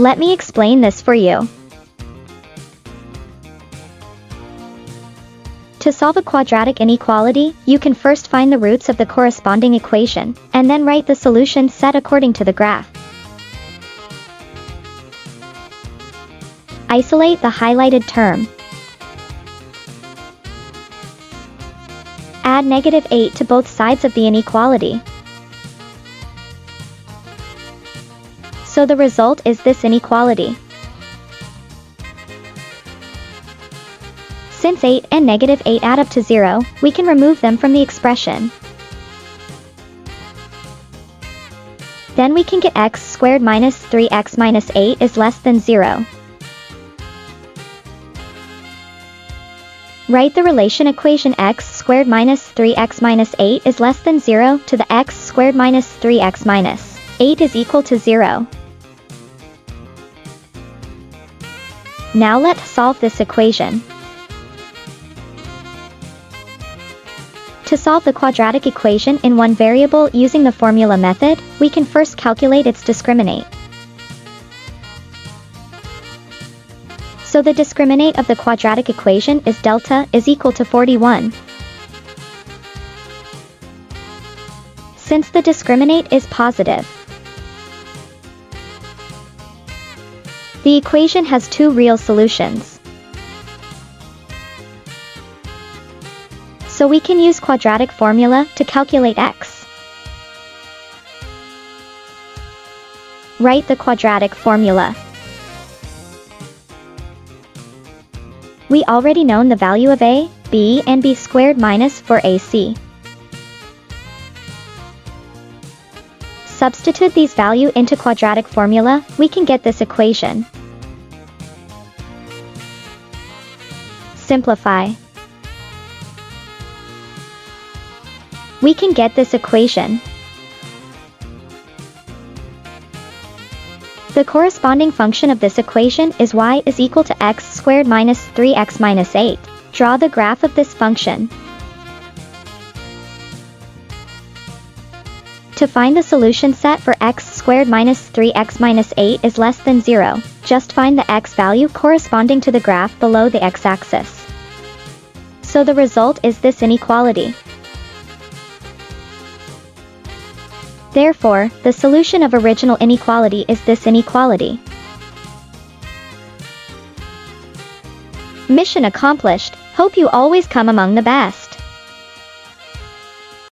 Let me explain this for you. To solve a quadratic inequality, you can first find the roots of the corresponding equation, and then write the solution set according to the graph. Isolate the highlighted term. Add -8 to both sides of the inequality. So the result is this inequality. Since 8 and -8 add up to 0, we can remove them from the expression. Then we can get x squared minus 3x minus 8 is less than 0. Write the relation equation x squared minus 3x minus 8 is less than 0 to the x squared minus 3x minus 8 is equal to 0. Now let's solve this equation. To solve the quadratic equation in one variable using the formula method, we can first calculate its discriminant. So the discriminant of the quadratic equation is delta is equal to 41. Since the discriminant is positive, the equation has two real solutions. So we can use quadratic formula to calculate x. Write the quadratic formula. We already know the value of a, b, and b squared minus for ac. Substitute these values into quadratic formula, we can get this equation. Simplify. We can get this equation. The corresponding function of this equation is y is equal to x squared minus 3x minus 8. Draw the graph of this function. To find the solution set for x squared minus 3x minus 8 is less than 0, just find the x value corresponding to the graph below the x-axis. So the result is this inequality. Therefore, the solution of original inequality is this inequality. Mission accomplished. Hope you always come among the best.